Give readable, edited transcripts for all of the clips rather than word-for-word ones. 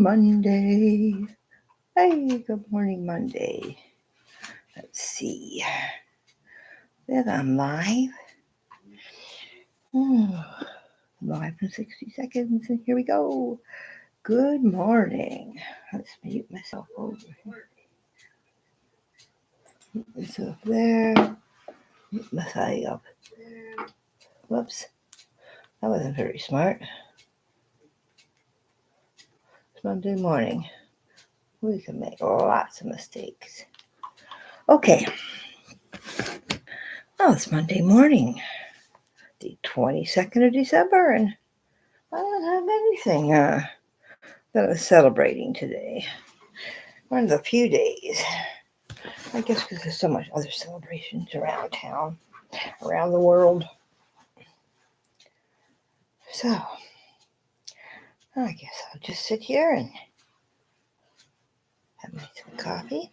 Monday. Hey, good morning, Monday. Let's see. Then I'm live. Live in 60 seconds, and here we go. Good morning. Let's mute myself over here. Mute myself there. Mute myself up there. Whoops. That wasn't very smart. It's Monday morning. We can make lots of mistakes. Okay. Oh, it's Monday morning, the 22nd of December, and I don't have anything that I'm celebrating today. One of the few days. I guess because there's so much other celebrations around town, around the world. So, I guess I'll just sit here and have some coffee.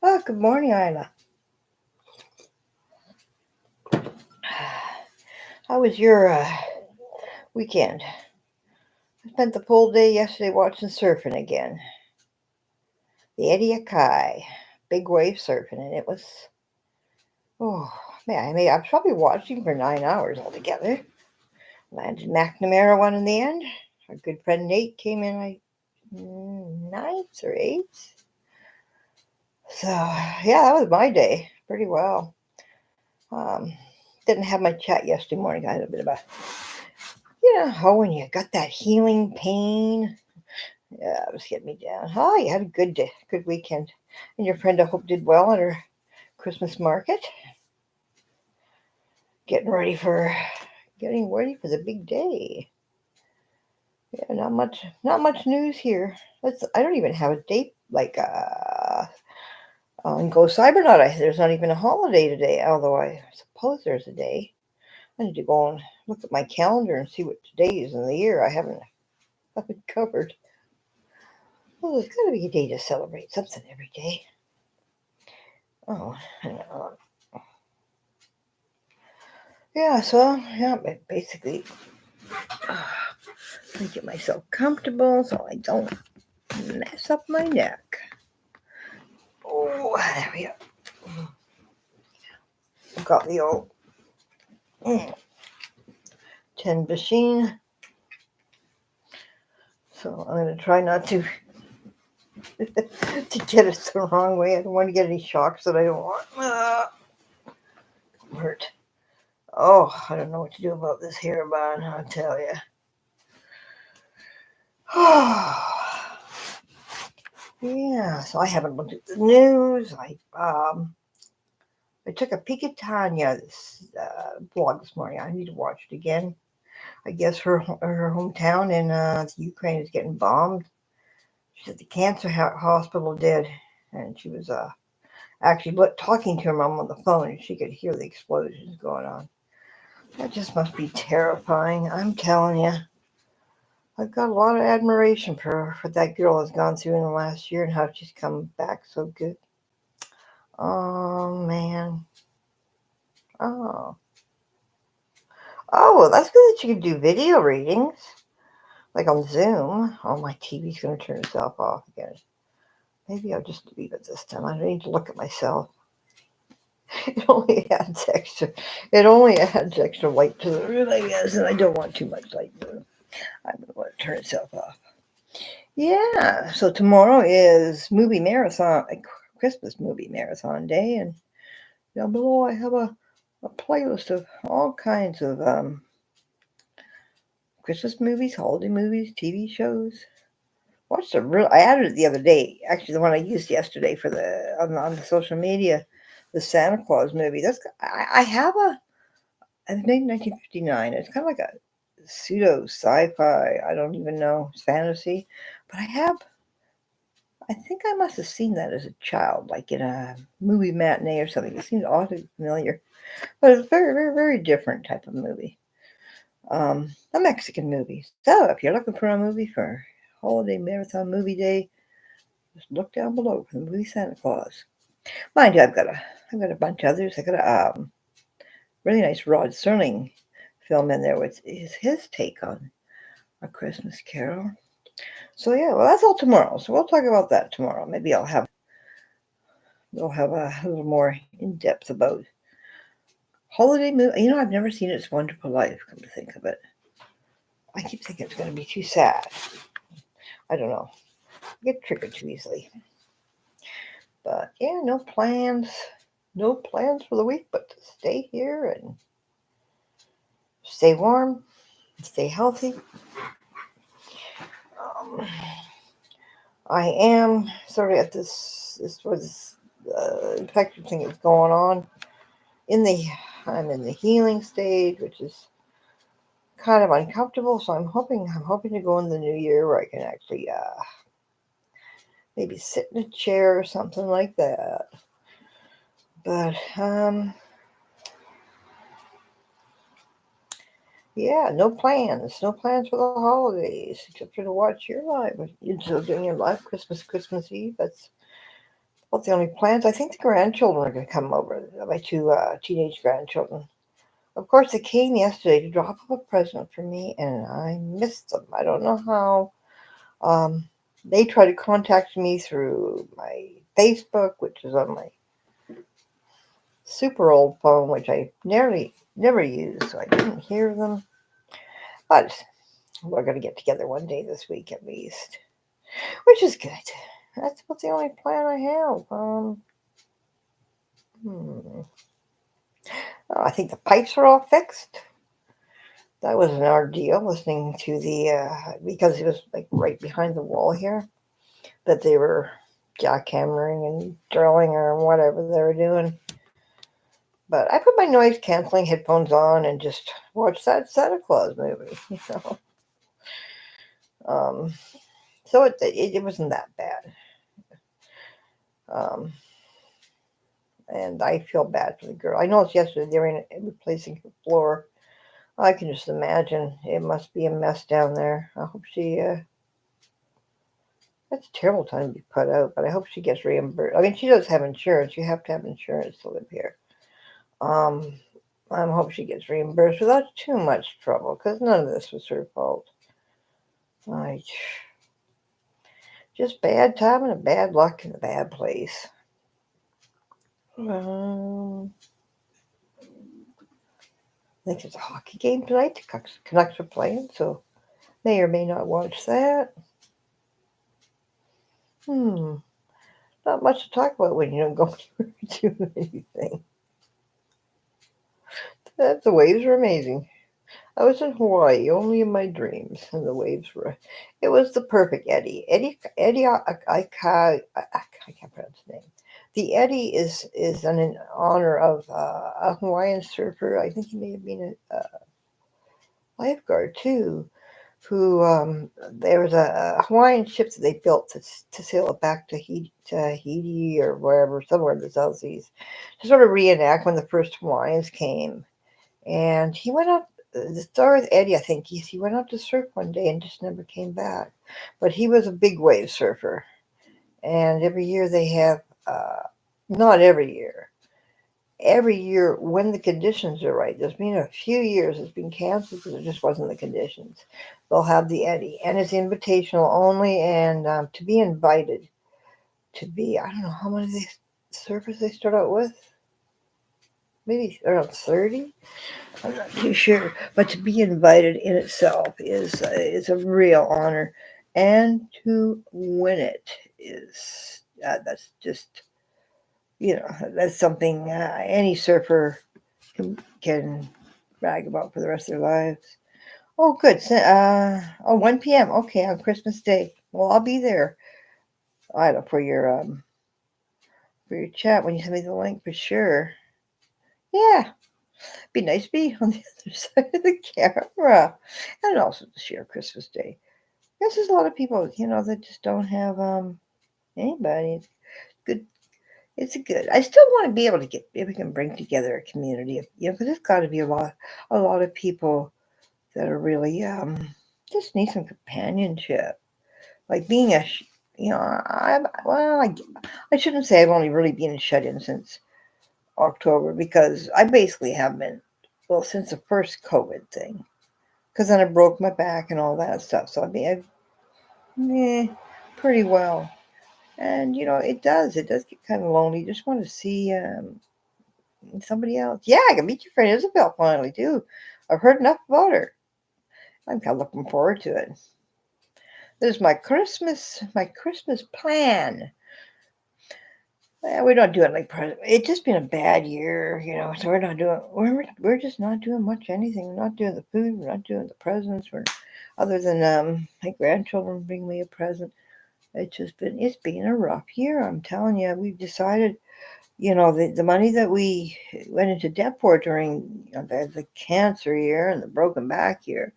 Oh, good morning, Isla. How was your weekend? I spent the full day yesterday watching surfing again. The Ediakai, big wave surfing, and it was, oh, man, I was probably watching for 9 hours altogether. Landed McNamara one in the end. Our good friend Nate came in, ninth or eighth. So, yeah, that was my day. Pretty well. Didn't have my chat yesterday morning. I had a bit of a, when you got that healing pain. Yeah, it was getting me down. Oh, you had a good day, good weekend. And your friend, I hope, did well at her Christmas market. Getting ready for the big day. Yeah, not much news here. I don't even have a date like on Go Cybernaut. There's not even a holiday today, although I suppose there's a day. I need to go and look at my calendar and see what days in the year I haven't covered. Well, there's got to be a day to celebrate something every day. Oh, hang on. Yeah, so, basically, I get myself comfortable so I don't mess up my neck. Oh, there we go. I've got the old 10 machine. So I'm going to try not to to get it the wrong way. I don't want to get any shocks that I don't want. Hurt. Oh, I don't know what to do about this hair bun, I'll tell you. Yeah, so I haven't looked at the news. I took a peek at Tanya's blog this morning. I need to watch it again. I guess her hometown in the Ukraine is getting bombed. She said the cancer hospital did, and she was actually talking to her mom on the phone, and she could hear the explosions going on. That just must be terrifying. I'm telling you. I've got a lot of admiration for that girl has gone through in the last year and how she's come back so good. Oh, man. Oh. Oh, well, that's good that you can do video readings, like on Zoom. Oh, my TV's going to turn itself off again. Maybe I'll just leave it this time. I don't need to look at myself. It only adds extra light to the room, I guess, and I don't want too much light in the room. I'm going to let it turn itself off. Yeah, so tomorrow is movie marathon, Christmas movie marathon day, and down below I have a playlist of all kinds of Christmas movies, holiday movies, TV shows. Watched I added it the other day. Actually, the one I used yesterday for on the social media, the Santa Claus movie. I have it's made in 1959. It's kind of like a pseudo sci-fi. I don't even know, it's fantasy, but I think I must have seen that as a child, like in a movie matinee or something. It seemed oddly familiar, but it's a very, very, very different type of movie. A Mexican movie. So if you're looking for a movie for holiday marathon movie day, just look down below for the movie Santa Claus. Mind you, I've got a bunch of others. I got a really nice Rod Serling film in there, which is his take on A Christmas Carol. So yeah, well, that's all tomorrow. So we'll talk about that tomorrow. Maybe we'll have a little more in depth about holiday movie. I've never seen It's Wonderful Life. Come to think of it, I keep thinking it's going to be too sad. I don't know. I get triggered too easily. But yeah, no plans. No plans for the week, but to stay here and stay warm, stay healthy. Um, I am sort of at this infection thing is going on. In the I'm in the healing stage, which is kind of uncomfortable. So I'm hoping to go in the new year where I can actually maybe sit in a chair or something like that. But yeah, no plans for the holidays except for to watch your live. You're still doing your live Christmas Eve. That's about the only plans. I think the grandchildren are going to come over. My two teenage grandchildren. Of course, they came yesterday to drop off a present for me, and I missed them. I don't know how. They tried to contact me through my Facebook, which is on my super old phone, which I never use, so I didn't hear them. But we're going to get together one day this week at least, which is good. That's about the only plan I have. Hmm. I think the pipes are all fixed. That was an ordeal listening to because it was like right behind the wall here, that they were jackhammering and drilling or whatever they were doing. But I put my noise canceling headphones on and just watched that Santa Claus movie. Um, so it wasn't that bad. Um, and I feel bad for the girl. I noticed yesterday they were replacing her floor. I can just imagine it must be a mess down there. I hope she. That's a terrible time to be put out, but I hope she gets reimbursed. I mean, she does have insurance. You have to have insurance to live here. Um, I hope she gets reimbursed without too much trouble, because none of this was her fault. I just bad timing and bad luck in a bad place. I think there's a hockey game tonight. The Canucks are playing, so may or may not watch that. Not much to talk about when you don't go anywhere to do anything. The waves were amazing. I was in Hawaii, only in my dreams, and the waves were. It was the perfect eddy. Eddie, I can't pronounce his name. The eddy is in honor of a Hawaiian surfer. I think he may have been a lifeguard too. Who there was a Hawaiian ship that they built to sail it back to Tahiti or wherever, somewhere in the South Seas, to sort of reenact when the first Hawaiians came. And he went up. The story with Eddie, I think, he went up to surf one day and just never came back. But he was a big wave surfer, and every year they have, not every year when the conditions are right. There's been a few years it's been canceled because it just wasn't the conditions. They'll have the Eddie, and it's invitational only, and to be invited to be, I don't know how many surfers they start out with, maybe around 30. I'm not too sure, but to be invited in itself is a real honor, and to win it is that's just that's something any surfer can brag about for the rest of their lives. Oh, good. 1 p.m. Okay, on Christmas Day. Well, I'll be there. I don't for your chat when you send me the link for sure. Yeah, be nice to be on the other side of the camera, and also to share Christmas Day. Yes, there's a lot of people, that just don't have anybody. It's good. It's good. I still want to be able to get if we can bring together a community of because there's got to be a lot of people that are really just need some companionship, like being I shouldn't say I've only really been shut in since October because I basically have been since the first COVID thing because then I broke my back and all that stuff. So Yeah, pretty well. And it does get kind of lonely. You just want to see somebody else. Yeah, I can meet your friend Isabel finally too. I've heard enough about her. I'm kind of looking forward to it. This is my Christmas plan. We're not doing like present. It's just been a bad year. So we're just not doing much anything. We're not doing the food. We're not doing the presents. We're other than my grandchildren bring me a present. It's been a rough year. I'm telling you. We've decided, the money that we went into debt for during the cancer year and the broken back year.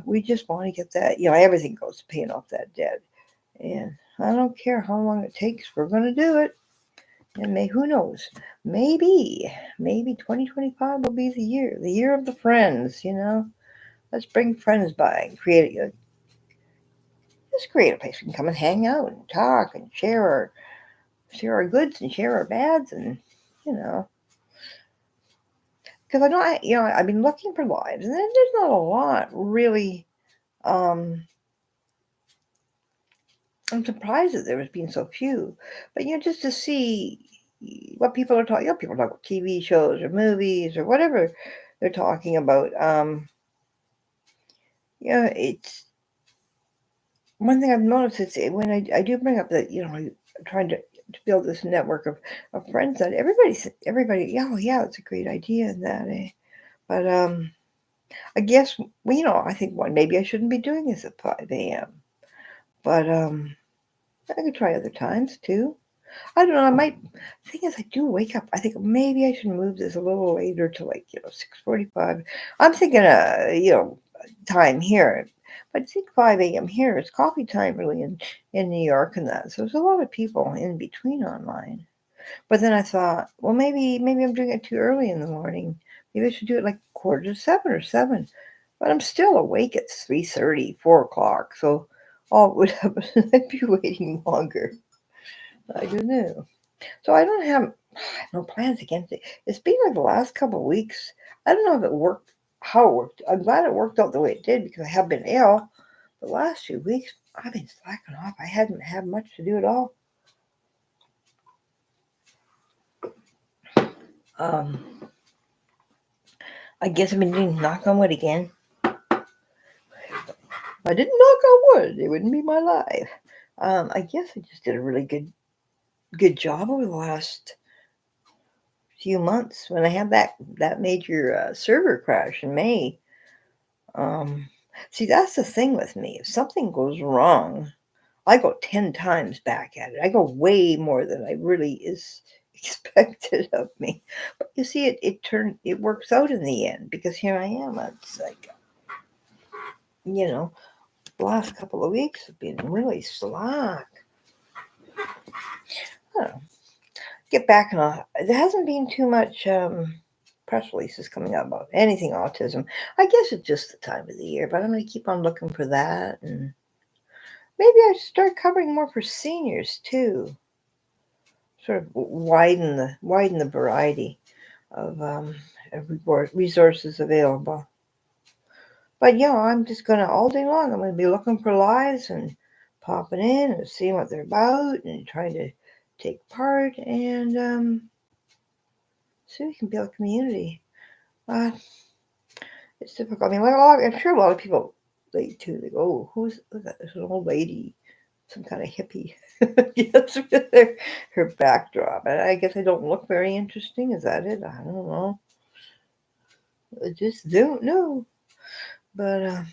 We just want to get that. Everything goes to paying off that debt. And I don't care how long it takes. We're going to do it. And who knows? Maybe 2025 will be the year of the friends. Let's bring friends by and just create a place we can come and hang out and talk and share our goods and share our bads you know, because I know I've been looking for lives and there's not a lot really. Um, I'm surprised that there has been so few, but just to see what people are talking. People talk about TV shows or movies or whatever they're talking about. It's one thing I've noticed is when I do bring up that I'm trying to build this network of friends that everybody, yeah, oh, yeah, it's a great idea and that, but I guess I think maybe I shouldn't be doing this at 5 a.m. But I could try other times too. I don't know. I might. Thing is, I do wake up. I think maybe I should move this a little later to 6:45. I'm thinking time here, but I think 5 a.m. here. It's coffee time really in New York and that. So there's a lot of people in between online. But then I thought, well, maybe I'm doing it too early in the morning. Maybe I should do it like quarter to 7 or 7. But I'm still awake at 3:30, 4 o'clock. So all would happen. I'd be waiting longer. I don't know. So I have no plans against it. It's been like the last couple of weeks. I don't know if it worked, how it worked. I'm glad it worked out the way it did because I have been ill. The last few weeks, I've been slacking off. I hadn't had much to do at all. Um, I guess I've been doing knock on wood again. If I didn't knock on wood, it wouldn't be my life. I guess I just did a really good job over the last few months when I had that major server crash in May. Um, See, that's the thing with me. If something goes wrong, I go 10 times back at it. I go way more than I really is expected of me. But you see, it works out in the end because here I am. It's like, you know, the last couple of weeks have been really slack. I don't know. Get back on. There hasn't been too much press releases coming out about anything autism. I guess it's just the time of the year, but I'm going to keep on looking for that and maybe I should start covering more for seniors too. Sort of widen the variety of resources available. But I'm just gonna all day long. I'm gonna be looking for lives and popping in and seeing what they're about and trying to take part and see if we can build a community. Uh, it's difficult. I mean, I'm sure a lot of people too. They go, "Oh, who's that? There's an old lady, some kind of hippie." Yes, with her backdrop. And I guess I don't look very interesting. Is that it? I don't know. I just don't know. But I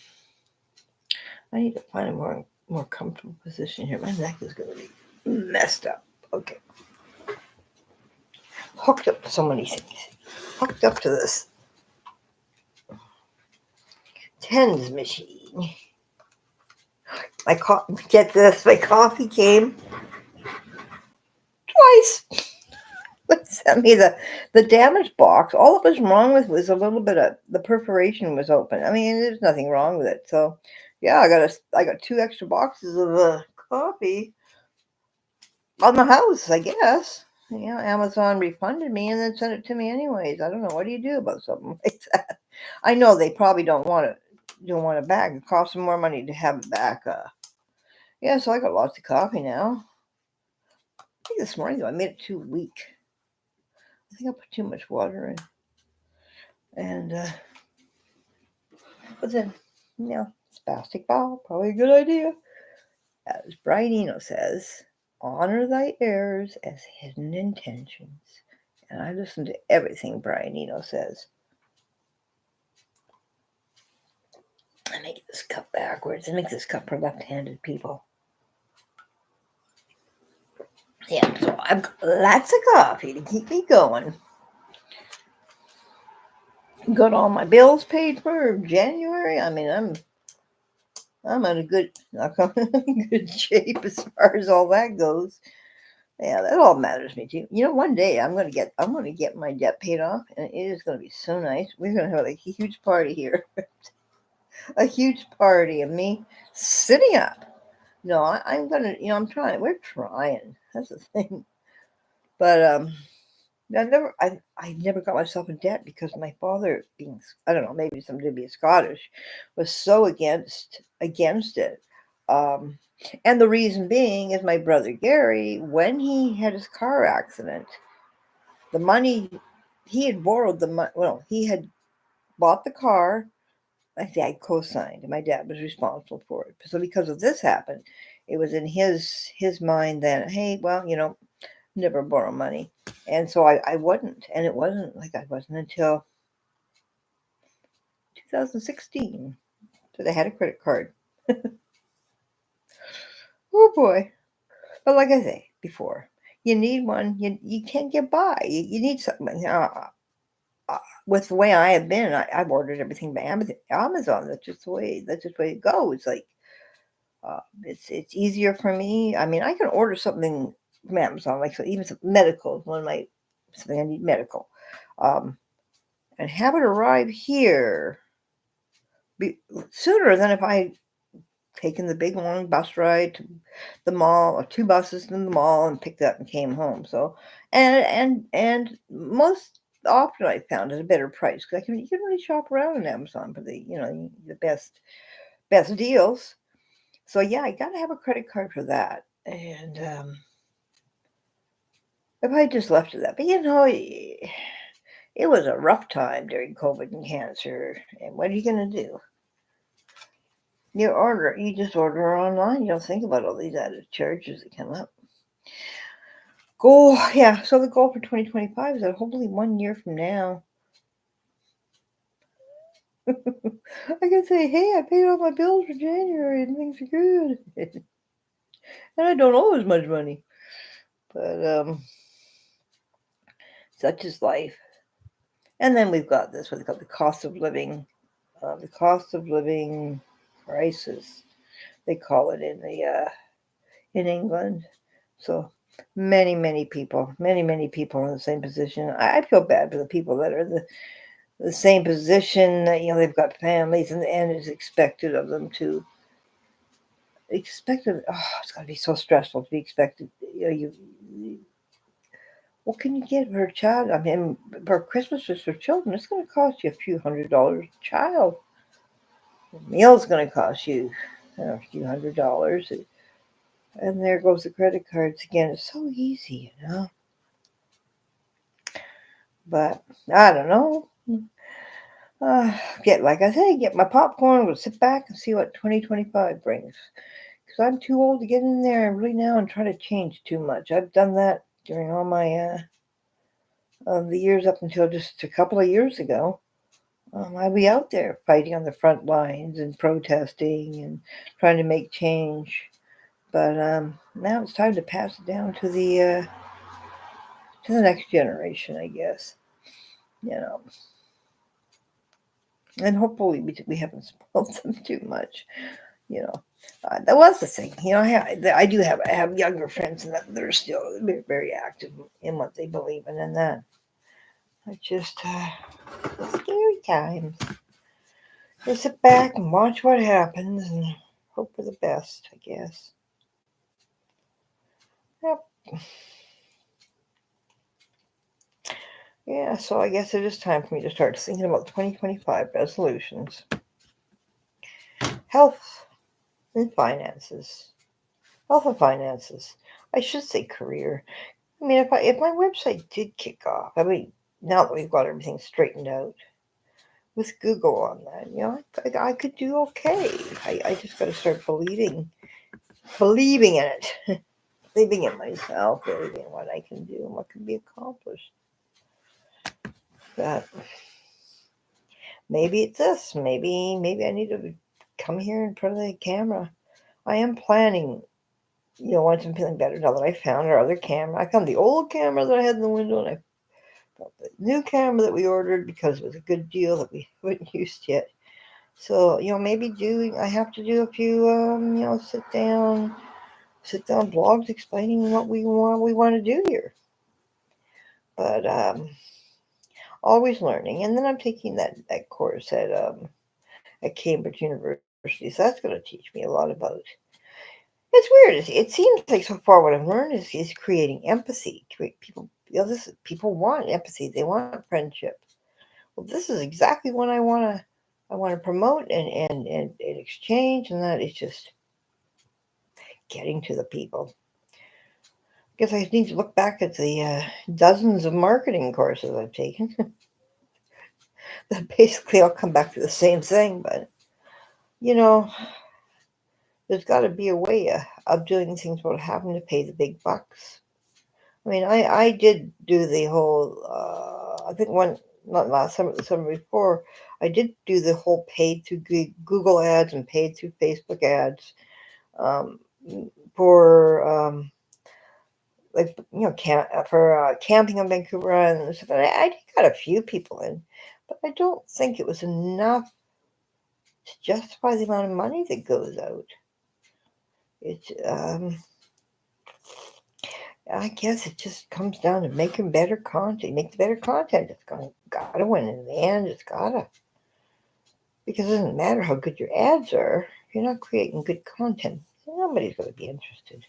need to find a more comfortable position here. My neck is going to be messed up. Okay, hooked up to so many things. Hooked up to this tens machine. Get this. My coffee came twice. Sent me the damaged box. All it was wrong with was a little bit of the perforation was open. I mean, there's nothing wrong with it. So, yeah, I got 2 extra boxes of coffee on the house. I guess. Amazon refunded me and then sent it to me anyways. I don't know. What do you do about something like that? I know they probably don't want it back. It costs them more money to have it back. Yeah, so I got lots of coffee now. I think this morning though I made it too weak. I think I put too much water in, and but then, spastic ball, probably a good idea. As Brian Eno says, honor thy errors as hidden intentions. And I listen to everything Brian Eno says. I make this cup backwards. I make this cup for left-handed people. Yeah, so I've got lots of coffee to keep me going. Got all my bills paid for January. I mean, I'm in a good good shape as far as all that goes. Yeah, that all matters to me too. One day I'm gonna get my debt paid off, and it is gonna be so nice. We're gonna have like a huge party here, a huge party of me sitting up. No, I'm gonna, I'm trying. We're trying. That's the thing. But I never got myself in debt because my father, being, I don't know, maybe something to be Scottish, was so against it. Um, and the reason being is my brother Gary, when he had his car accident, the money he had borrowed the money. Well, he had bought the car. My dad co-signed, and my dad was responsible for it. So because of this happened, it was in his mind that, hey, well, never borrow money. And so I wouldn't. And it wasn't like I wasn't until 2016 that I had a credit card. Oh boy. But like I say before, you need one. You can't get by. You need something. With the way I have been, I've ordered everything by Amazon. That's just the way it goes. Like, it's easier for me. I mean, I can order something from Amazon, like, so even some medical, something I need medical, um, and have it arrive here sooner than if I taken the big long bus ride to the mall, or two buses to the mall, and picked up and came home. So, and most often I found at a better price, because you can really shop around on Amazon for the best deals. So yeah, I gotta have a credit card for that. And if I just left it that, but it was a rough time during COVID and cancer. And what are you gonna do? You just order online. You don't think about all these added charges that come up. So the goal for 2025 is that hopefully 1 year from now, I can say, hey, I paid all my bills for January and things are good. And I don't owe as much money. But such is life. And then we've got this, what they call the cost of living crisis. They call it in England. So many people in the same position. I feel bad for the people that are in the same position. That they've got families, and it's expected of them to expected. Oh, it's got to be so stressful to be expected. What can you get for a child? I mean, for Christmas is for children. It's going to cost you a few $100s a child. A meal's going to cost you a few $100s. And there goes the credit cards again. It's so easy. But I don't know. Like I say, get my popcorn. We'll sit back and see what 2025 brings. Because I'm too old to get in there really now and try to change too much. I've done that during all my the years up until just a couple of years ago. I'd be out there fighting on the front lines and protesting and trying to make change. But now it's time to pass it down to the next generation, I guess. And hopefully we haven't spoiled them too much. That was the thing. I have younger friends, and that they're still very, very active in what they believe in, and that it's just scary times. Just sit back and watch what happens and hope for the best, I guess. Yep. Yeah, so I guess it is time for me to start thinking about 2025 resolutions. Health and finances. Health and finances. I should say career. I mean, if my website did kick off, I mean, now that we've got everything straightened out with Google on that, I could do okay. I just got to start believing in it, believing in myself, believing in what I can do and what can be accomplished. That maybe it's this. Maybe I need to come here in front of the camera. I am planning. Once I'm feeling better, now that I found our other camera, I found the old camera that I had in the window, and I found the new camera that we ordered because it was a good deal that we haven't used yet. So maybe I have to do a few sit down blogs explaining what we want to do here. But always learning, and then I'm taking that course at Cambridge University, so that's going to teach me a lot about. It's weird. It seems like so far what I've learned is creating empathy. People, people want empathy. They want friendship. Well, this is exactly what I want to promote and exchange, and that is just getting to the people. I guess I need to look back at the dozens of marketing courses I've taken. That basically all come back to the same thing, but you know, there's got to be a way of doing things without having to pay the big bucks. I mean, I did do the whole, I think not last summer, the summer before, I did do the whole paid through Google ads and paid through Facebook ads um, for, like, for camping on Vancouver Island and stuff. And I did got a few people in, but I don't think it was enough to justify the amount of money that goes out. It's, I guess it just comes down to making better content. Make the better content. It's gotta win in the end. It's gotta, because it doesn't matter how good your ads are if you're not creating good content. Nobody's gonna be interested.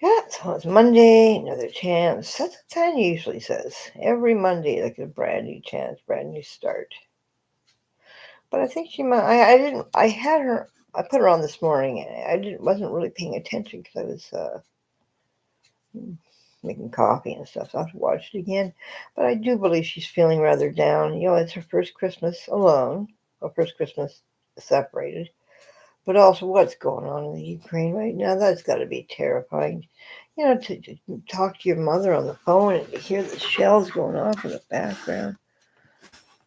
Yeah, so it's Monday, another chance. That's what Tanya usually says. Every Monday, like a brand new chance, brand new start. But I think she might. I didn't. I had her. I put her on this morning, and I didn't. Wasn't really paying attention because I was making coffee and stuff. So I have to watch it again. But I do believe she's feeling rather down. It's her first Christmas alone, or first Christmas separated. But also, what's going on in the Ukraine right now? That's got to be terrifying. To talk to your mother on the phone and to hear the shells going off in the background.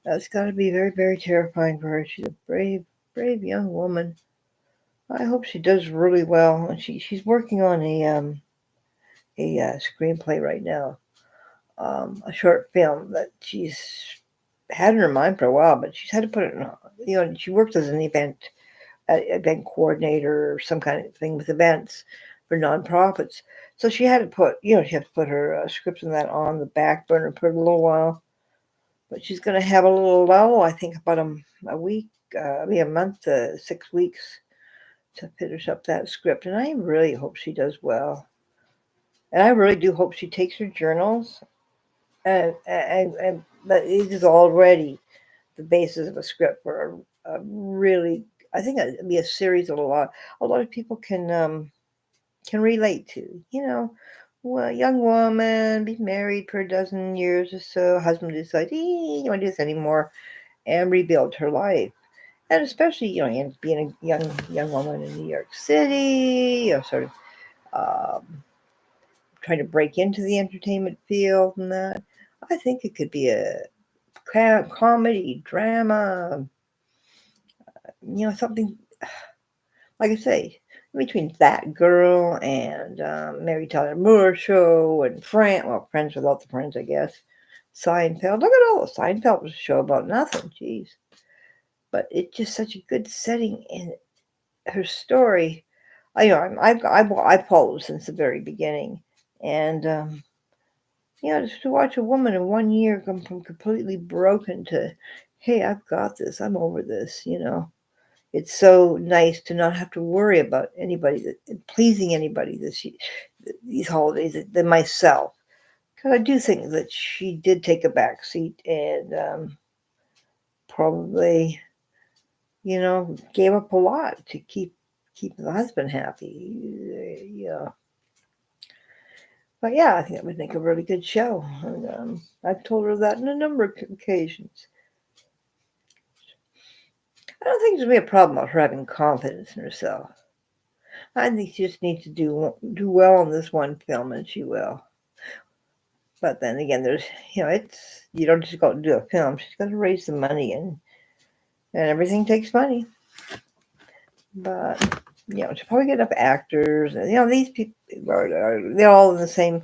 That's got to be very, very terrifying for her. She's a brave, brave young woman. I hope she does really well. And she's working on a screenplay right now, a short film that she's had in her mind for a while, but she's had to put it in. She works as an event coordinator or some kind of thing with events for nonprofits. So she had to put her scripts and that on the back burner for a little while. But she's going to have a little lull, I think, about a week, maybe a month to 6 weeks to finish up that script. And I really hope she does well. And I really do hope she takes her journals and but it is already the basis of a script for a really, I think it'd be a series that a lot of people can relate to. Well, young woman, be married for a dozen years or so, husband decides, you don't do this anymore, and rebuild her life. And especially, being a young woman in New York City, sort of trying to break into the entertainment field and that. I think it could be a comedy, drama, something like I say, between That Girl and Mary Tyler Moore Show and Friends Without the Friends, I guess. Seinfeld. Look at all the Seinfeld was a show about nothing. Jeez. But it's just such a good setting in her story. I've followed since the very beginning, and just to watch a woman in 1 year come from completely broken to, hey, I've got this. I'm over this. It's so nice to not have to worry about pleasing anybody these holidays than myself. Because I do think that she did take a back seat and probably gave up a lot to keep the husband happy. Yeah, but yeah, I think that would make a really good show. And I've told her that on a number of occasions. I don't think there's gonna be a problem with her having confidence in herself. I think she just needs to do well on this one film, and she will. But then again, it's you don't just go and do a film. She's got to raise the money, and everything takes money. But she'll probably get enough actors. And these people they're all in the same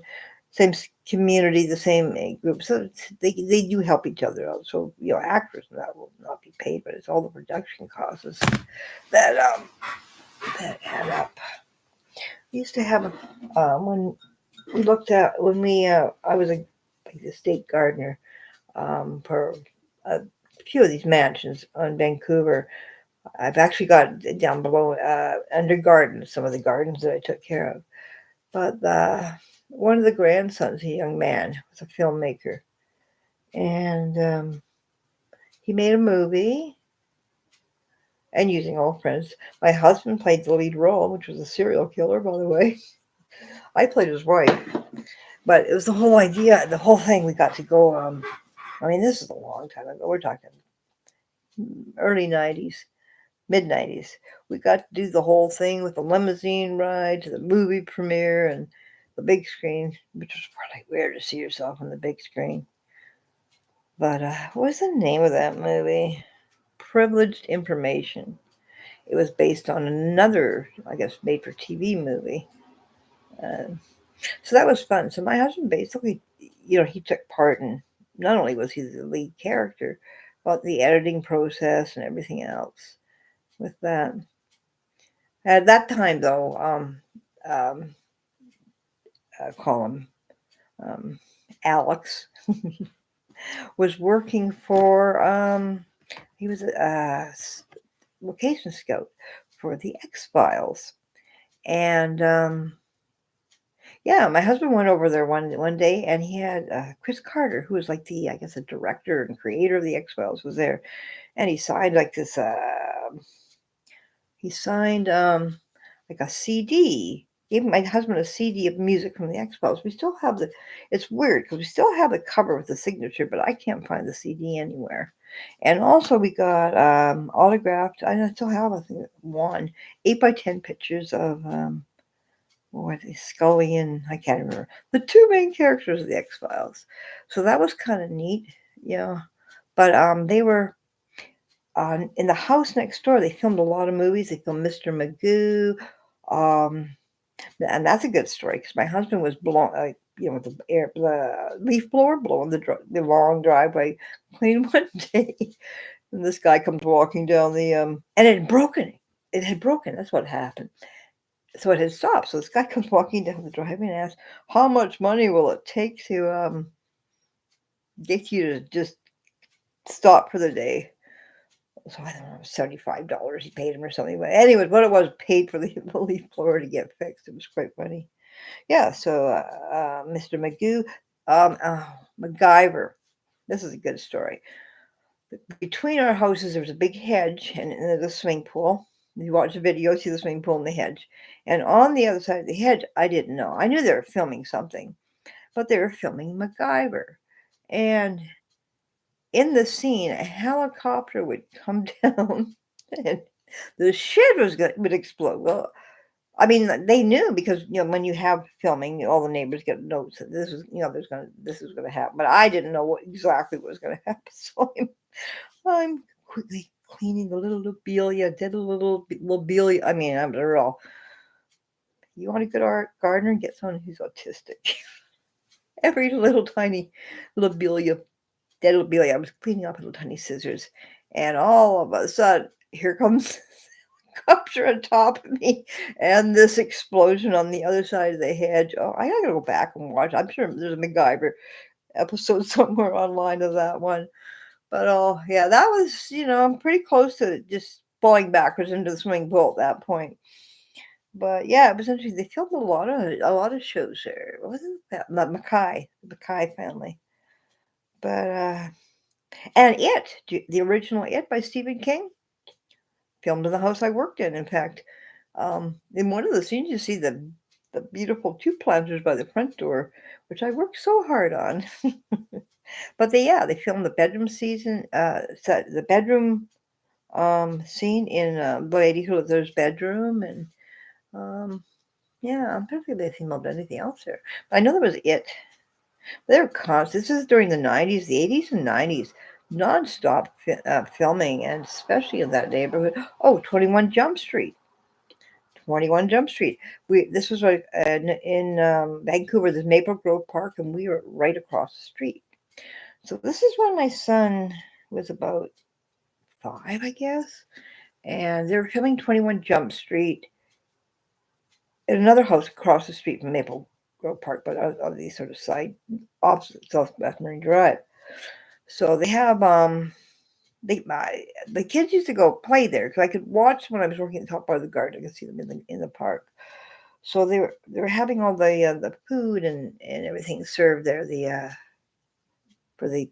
community, the same group, so they do help each other out. So actors and that will not be paid, but it's all the production costs that that add up. We used to have when we looked at when we I was a estate gardener for a few of these mansions on Vancouver. I've actually got down below under gardens, some of the gardens that I took care of. But one of the grandsons, a young man, was a filmmaker, and he made a movie. And using old friends, my husband played the lead role, which was a serial killer, by the way. I played his wife, but it was the whole idea, the whole thing. We got to go. I mean, this is a long time ago. We're talking early '90s, mid '90s. We got to do the whole thing with the limousine ride to the movie premiere and the big screen, which was probably weird to see yourself on the big screen. But what was the name of that movie? Privileged Information. It was based on another, I guess, made-for-TV movie. Uh, so that was fun. So my husband basically, he took part in, not only was he the lead character, but the editing process and everything else with that. At that time, though, um, call him um, Alex, was working for, he was a location scout for the X Files. And yeah, my husband went over there one day, and he had Chris Carter, who was like I guess, the director and creator of the X Files, was there, and he signed like this. He signed like a CD. Gave my husband a CD of music from the X Files. We still have the. It's weird because we still have the cover with the signature, but I can't find the CD anywhere. And also, we got autographed. I still have, I think, 8x10 pictures of what is Scully and I can't remember the two main characters of the X Files. So that was kind of neat, yeah. But they were in the house next door. They filmed a lot of movies. They filmed Mr. Magoo, um, and that's a good story because my husband was blown, with the leaf blower blowing the long driveway clean one day, and this guy comes walking down and it had broken. It had broken. That's what happened. So it had stopped. So this guy comes walking down the driveway and asks, "How much money will it take to get you to just stop for the day?" So I don't know, $75 he paid him or something. But anyways, what it was paid for the leaf blower to get fixed. It was quite funny. Yeah. So Mr. Magoo, MacGyver. This is a good story. Between our houses, there was a big hedge and there's a swimming pool. If you watch the video, you see the swimming pool and the hedge. And on the other side of the hedge, I didn't know. I knew they were filming something, but they were filming MacGyver. And in the scene, a helicopter would come down and the shed would explode. Well, I mean, they knew because when you have filming, all the neighbors get notes that this is this is gonna happen. But I didn't know exactly what was gonna happen, so I'm quickly cleaning the little lobelia, dead little lobelia. I mean, I'm real. You want a good art gardener? Get someone who's autistic. Every little tiny lobelia, dead lobelia. I was cleaning up little tiny scissors, and all of a sudden, here comes copter on top of me, and this explosion on the other side of the hedge. Oh, I gotta go back and watch. I'm sure there's a MacGyver episode somewhere online of that one. But oh yeah, that was I'm pretty close to just falling backwards into the swimming pool at that point. But yeah, it was interesting. They filmed a lot of shows there. What was it? The Mackay family. But and the original It by Stephen King. filmed in the house I worked in. In fact, in one of the scenes, you see the beautiful two planters by the front door, which I worked so hard on. But they filmed the bedroom the bedroom scene in the lady who lives there's bedroom, and um, yeah, I'm trying to think if they filmed anything else there. But I know that was it. They were constant. This is during the 90s, the 80s and 90s, nonstop filming, and especially in that neighborhood. Oh, 21 Jump Street. 21 Jump Street. This was like in Vancouver, there's Maple Grove Park, and we were right across the street. So this is when my son was about 5, I guess, and they were filming 21 Jump Street in another house across the street from Maple Grove Park, but on the sort of side opposite Southwest Marine Drive. So they have the kids used to go play there because I could watch when I was working at the top part of the garden. I could see them in the park. So they were having all the food and everything served there. For the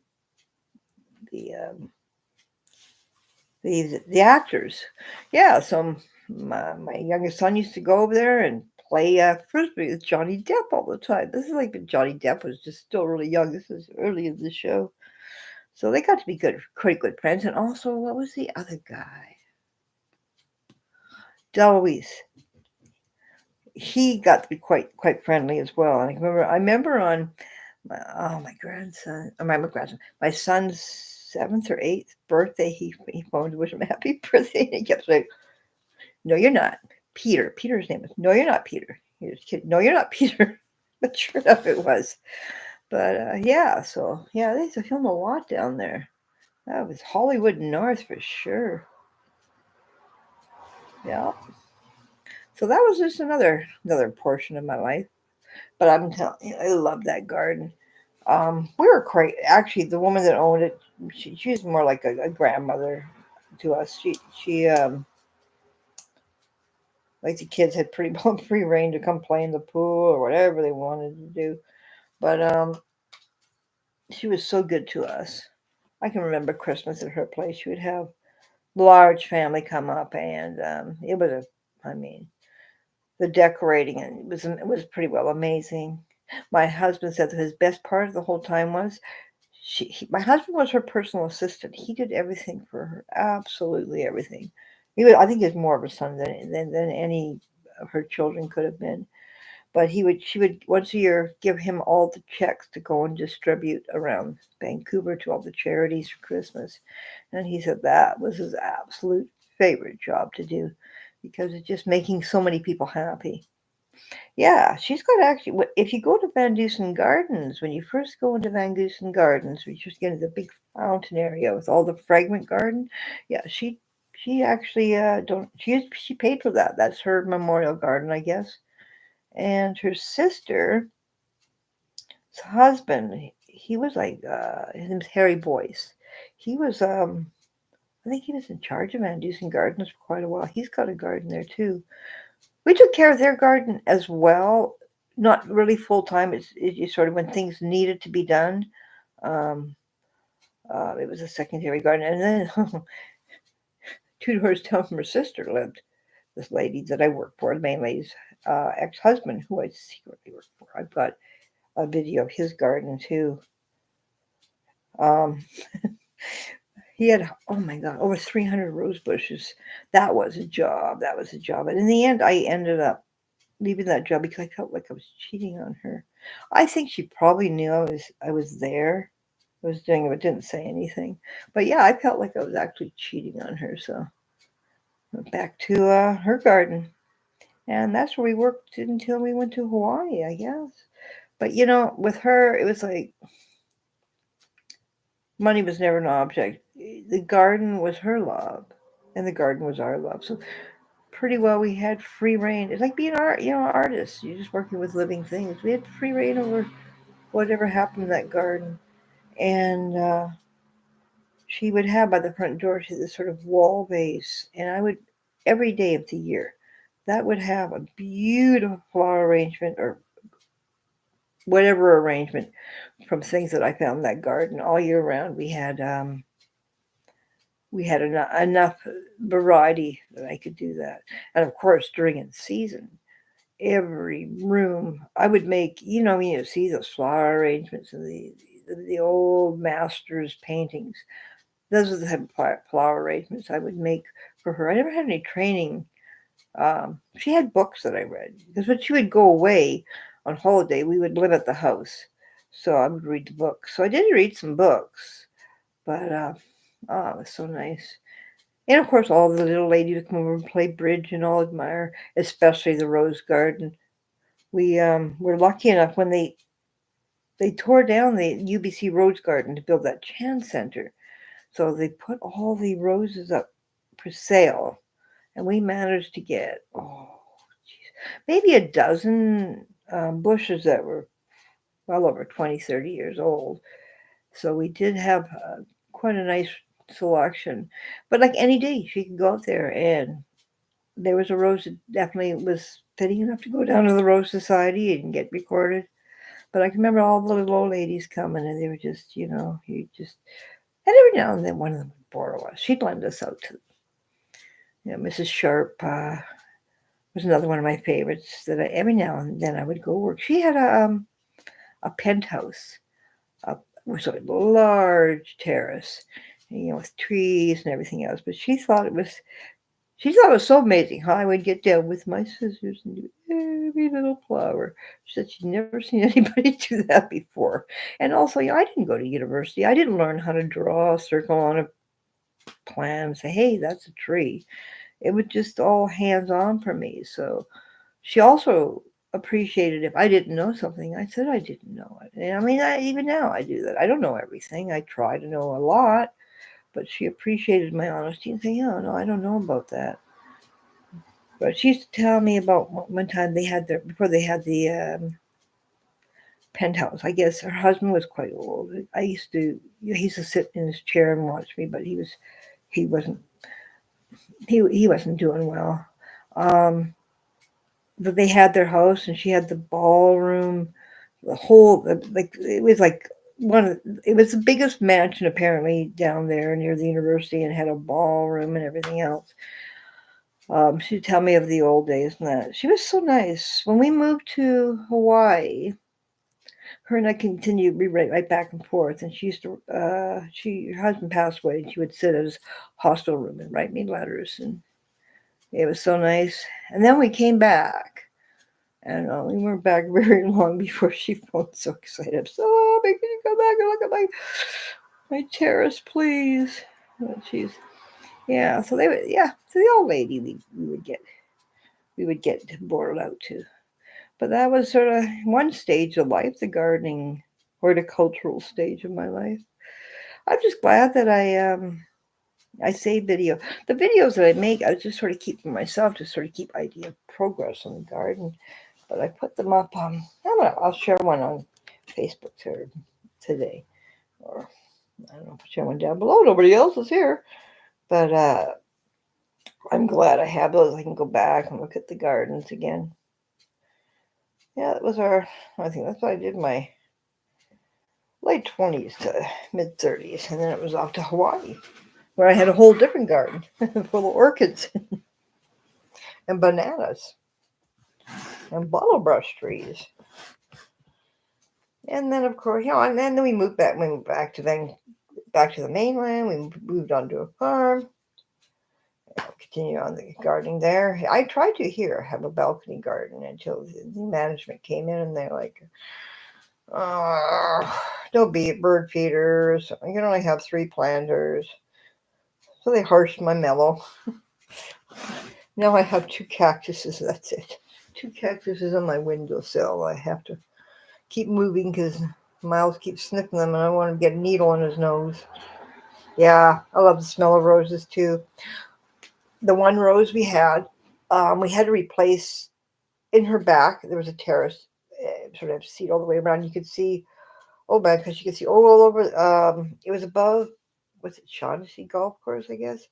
the actors. Yeah, so my youngest son used to go over there and play frisbee with Johnny Depp all the time. This is like when Johnny Depp was just still really young. This is early in the show. So they got to be quite good friends. And also, what was the other guy? Deloise. He got to be quite friendly as well. And I remember on my grandson, or my grandson, my son's 7th or 8th birthday, he phoned to wish him a happy birthday, and he kept saying, "No, you're not, Peter." Peter's name was. "No, you're not, Peter." He was kidding. "No, you're not, Peter." But sure enough, it was. But yeah, so yeah, they used to film a lot down there. That was Hollywood North for sure. Yeah. So that was just another portion of my life. But I'm telling you, I love that garden. We were quite actually the woman that owned it. She was more like a grandmother to us. She like the kids had pretty free reign to come play in the pool or whatever they wanted to do. But she was so good to us. I can remember Christmas at her place. She would have large family come up, and it was I mean, the decorating and it was pretty well amazing. My husband said that his best part of the whole time was my husband was her personal assistant. He did everything for her, absolutely everything. I think he was more of a son than any of her children could have been. But she would once a year give him all the checks to go and distribute around Vancouver to all the charities for Christmas. And he said that was his absolute favorite job to do because it's just making so many people happy. Yeah, she's got actually. If you go to Van Dusen Gardens, when you first go into Van Dusen Gardens, we just get into the big fountain area with all the fragment garden. Yeah, she actually don't she paid for that. That's her memorial garden, I guess. And her sister's husband, he was like his name's Harry Boyce. He was I think he was in charge of Van Dusen Gardens for quite a while. He's got a garden there too. We took care of their garden as well, not really full time. It's sort of when things needed to be done. Um, it was a secondary garden, and then 2 doors down from her sister lived this lady that I worked for, the main lady's ex-husband, who I secretly worked for. I've got a video of his garden too. Um, he had, oh my God, over 300 rose bushes. That was a job. That was a job. And in the end, I ended up leaving that job because I felt like I was cheating on her. I think she probably knew I was there. I was doing it, but didn't say anything. But yeah, I felt like I was actually cheating on her. So went back to her garden, and that's where we worked until we went to Hawaii, I guess. But with her, it was like money was never an object. The garden was her love, and the garden was our love. So pretty well we had free reign. It's like being artists. You're just working with living things. We had free reign over whatever happened in that garden. And she would have by the front door, she had this sort of wall vase, and I would every day of the year that would have a beautiful flower arrangement or whatever arrangement from things that I found in that garden all year round. We had enough variety that I could do that. And of course, during in season, every room I would make. You see those flower arrangements and the old masters paintings. Those are the type of flower arrangements I would make for her. I never had any training. She had books that I read because when she would go away on holiday, we would live at the house, so I would read the books. So I did read some books, but oh, it was so nice. And of course, all the little ladies would come over and play bridge and all admire, especially the rose garden. We were lucky enough when they tore down the UBC Rose Garden to build that Chan Center. So they put all the roses up for sale, and we managed to get, maybe a dozen bushes that were well over 20, 30 years old. So we did have quite a nice selection. But like any day, she could go out there, and there was a rose that definitely was fitting enough to go down to the Rose Society and get recorded. But I can remember all the little old ladies coming, and they were just, you just, and every now and then one of them would borrow us. She'd lend us out to, Mrs. Sharp was another one of my favorites that every now and then I would go work. She had a penthouse, was a large terrace, with trees and everything else. But she thought it was so amazing how I would get down with my scissors and do every little flower. She said she'd never seen anybody do that before. And also, I didn't go to university. I didn't learn how to draw a circle on a plan and say, hey, that's a tree. It was just all hands on for me. So she also appreciated if I didn't know something, I said I didn't know it. And I mean, even now I do that. I don't know everything. I try to know a lot, but she appreciated my honesty and saying, oh, no, I don't know about that. But she used to tell me about one time before they had the penthouse. I guess her husband was quite old. He used to sit in his chair and watch me, but he wasn't, he wasn't doing well. Um, but they had their house, and she had the ballroom, like it was like it was the biggest mansion apparently down there near the university, and had a ballroom and everything else. She'd tell me of the old days and that. She was so nice. When we moved to Hawaii, her and I continued to be right back and forth. And she used to, her husband passed away, and she would sit at his hospital room and write me letters. And it was so nice. And then we came back. And we weren't back very long before she felt so excited. So, can you come back and look at my terrace, please? Oh, jeez. Yeah, so so the old lady we would get bored out to. But that was sort of one stage of life, the gardening horticultural stage of my life. I'm just glad that I save video. The videos that I make, I just sort of keep for myself to sort of keep idea of progress in the garden. But I put them up. I'll share one on Facebook today, or I don't know, share one down below. Nobody else is here, but I'm glad I have those. I can go back and look at the gardens again. Yeah, that was I think that's what I did in my late 20s to mid 30s. And then it was off to Hawaii, where I had a whole different garden full of orchids and bananas and bottle brush trees. And then, of course, and then we moved back. We moved back to the mainland. We moved on to a farm. Continue on the gardening there. I tried to have a balcony garden until the management came in, and they're like, no bird feeders. You can only have 3 planters. So they harshed my mellow. Now I have 2 cactuses. That's it. 2 cactuses on my windowsill. I have to keep moving because Miles keeps sniffing them, and I want to get a needle in his nose. Yeah, I love the smell of roses too. The one rose we had to replace in her back. There was a terrace, sort of seat all the way around. You could see, because you could see all over. It was above, was it Shaughnessy Golf Course, I guess?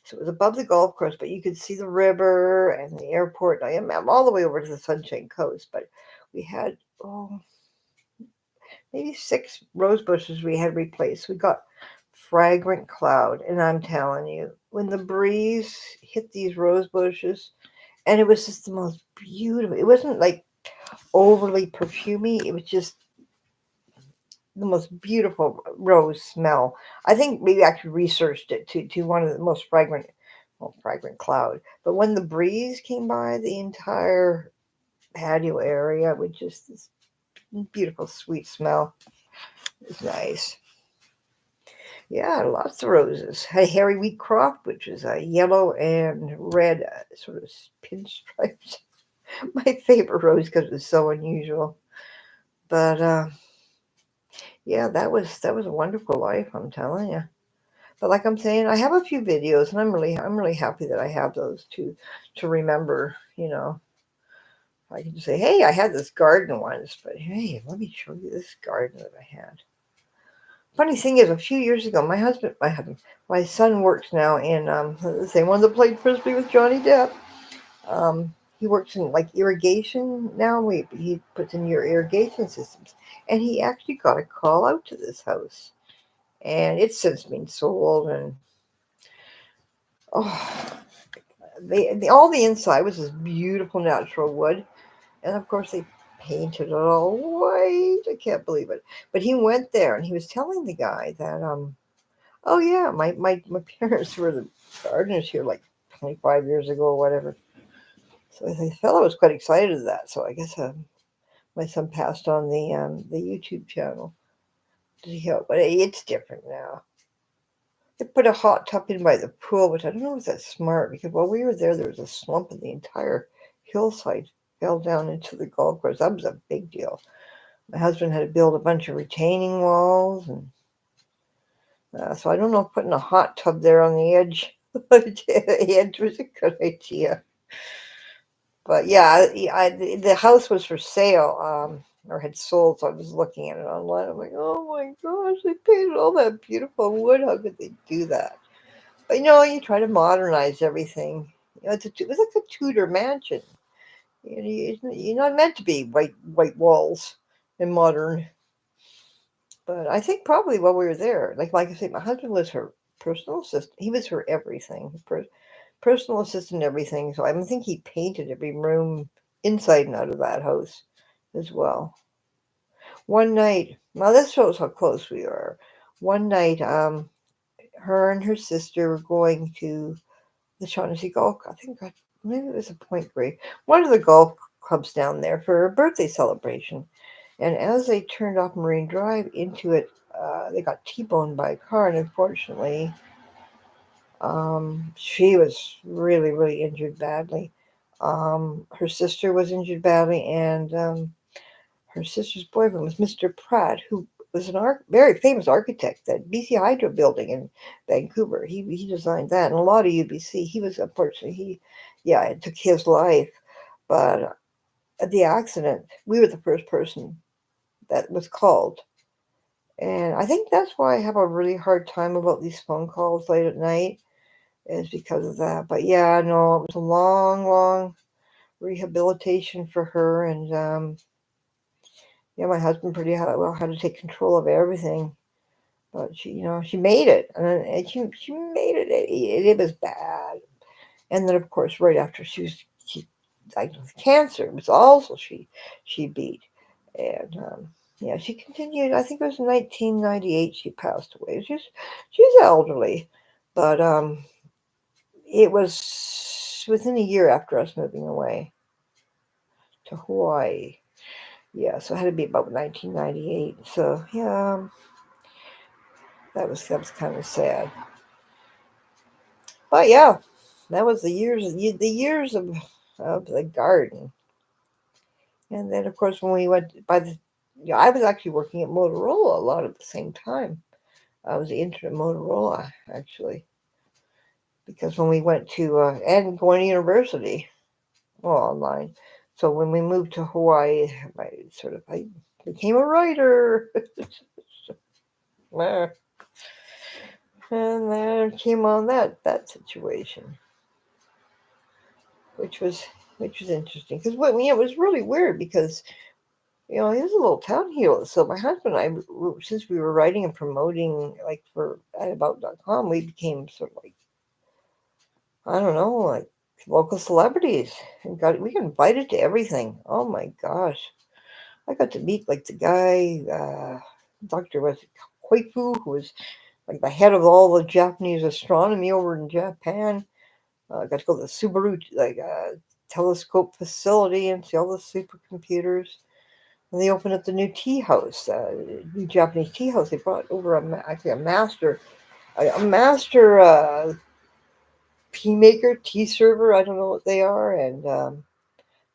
So it was above the golf course, but you could see the river and the airport. I'm all the way over to the Sunshine Coast, but we had, maybe 6 rose bushes we had replaced. We got fragrant cloud. And I'm telling you, when the breeze hit these rose bushes, and it was just the most beautiful. It wasn't like overly perfumey. It was just the most beautiful rose smell. I think we actually researched it to one of the most fragrant, well, fragrant cloud. But when the breeze came by, the entire patio area with just this beautiful, sweet smell. It's nice. Yeah, lots of roses. A hairy wheat crop, which is a yellow and red sort of pinstripes. My favorite rose because it's so unusual. But yeah, that was a wonderful life. I'm telling you. But like I'm saying, I have a few videos, and I'm really happy that I have those to remember. I can just say, hey, I had this garden once, but hey, let me show you this garden that I had. Funny thing is, a few years ago, my son works now in the same one that played frisbee with Johnny Depp. He works in like irrigation now. He puts in your irrigation systems, and he actually got a call out to this house, and it's since been sold. And oh, all the inside was this beautiful natural wood, and of course they painted it all white. I can't believe it. But he went there, and he was telling the guy that oh yeah, my parents were the gardeners here like 25 years ago or whatever. So the fellow was quite excited of that. So I guess my son passed on the YouTube channel to see how, but it's different now. They put a hot tub in by the pool, which I don't know if that's smart because while we were there was a slump and the entire hillside fell down into the golf course. That was a big deal. My husband had to build a bunch of retaining walls, and so I don't know if putting a hot tub there on the edge, the edge was a good idea. But yeah, the house was for sale, or had sold, so I was looking at it online. I'm like, oh my gosh, they painted all that beautiful wood. How could they do that? But you try to modernize everything. It was like a Tudor mansion. You're not meant to be white walls and modern. But I think probably while we were there, like I said, my husband was her personal assistant. He was her everything, personal assistant, everything. So I think he painted every room inside and out of that house as well. One night, now this shows how close we are. One night, her and her sister were going to the Shaughnessy Golf. I think maybe it was a Point Grey, one of the golf clubs down there for a birthday celebration. And as they turned off Marine Drive into it, they got T-boned by a car, and unfortunately, she was really, really injured badly. Her sister was injured badly, and her sister's boyfriend was Mr. Pratt, who was very famous architect, that BC Hydro building in Vancouver. He designed that, and a lot of UBC. He was, unfortunately, yeah, it took his life. But at the accident, we were the first person that was called. And I think that's why I have a really hard time about these phone calls late at night, is because of that. But yeah, no, it was a long, long rehabilitation for her. And yeah, my husband pretty well had to take control of everything. But she made it. And she made it. It was bad. And then, of course, right after she diagnosed with cancer, it was also she beat. And yeah, she continued. I think it was 1998 she passed away. She's elderly, but it was within a year after us moving away to Hawaii. Yeah, so it had to be about 1998. So yeah, that was kind of sad. But yeah, that was the years of the garden. And then, of course, when we went I was actually working at Motorola a lot at the same time. I was the intern at Motorola, actually, because when we went to, and going to university, well, online. So when we moved to Hawaii, I became a writer. And then came on that situation, which was which was interesting because it was really weird because He was a little town hero. So my husband and I, since we were writing and promoting, like for at about.com, we became sort of like, I don't know, like local celebrities, and we got invited to everything. Oh my gosh, I got to meet like the guy, Doctor was Koifu, who was like the head of all the Japanese astronomy over in Japan. I got to go to the Subaru telescope facility and see all the supercomputers. And they opened up the new tea house, new Japanese tea house. They brought over actually a master tea maker, tea server. I don't know what they are, and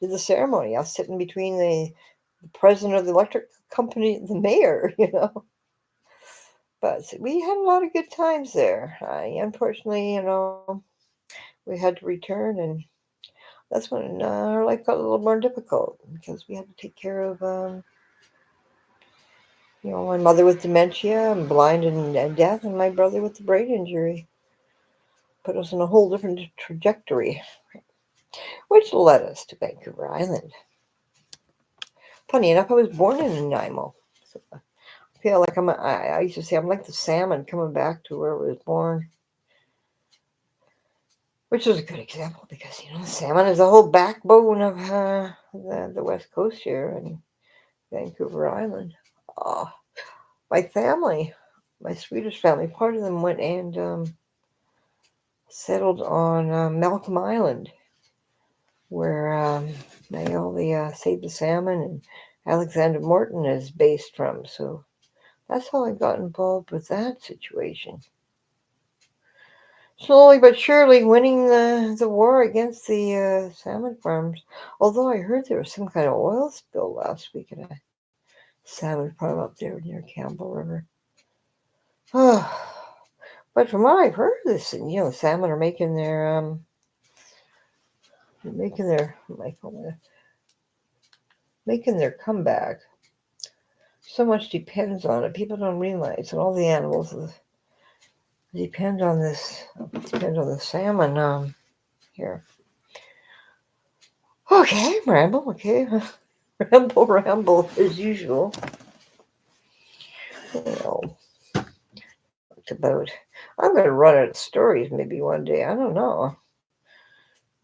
did the ceremony. I was sitting between the president of the electric company, the mayor. But we had a lot of good times there. Unfortunately, we had to return, and that's when our life got a little more difficult because we had to take care of, my mother with dementia and blind and deaf, and my brother with the brain injury. Put us on a whole different trajectory, which led us to Vancouver Island. Funny enough, I was born in Nanaimo. So I feel like I used to say I'm like the salmon coming back to where I was born, which is a good example because the salmon is the whole backbone of the West Coast here in Vancouver Island. Oh, my family, my Swedish family, part of them went and settled on Malcolm Island, where Naomi Save the Salmon and Alexander Morton is based from. So that's how I got involved with that situation. Slowly but surely winning the war against the salmon farms. Although I heard there was some kind of oil spill last week at a salmon farm up there near Campbell River. But from what I've heard, the salmon are making their comeback. So much depends on it. People don't realize, and all the animals depend on this. Depend on the salmon here. Okay, ramble. Okay, ramble as usual. Talked about. I'm going to run out of stories maybe one day. I don't know.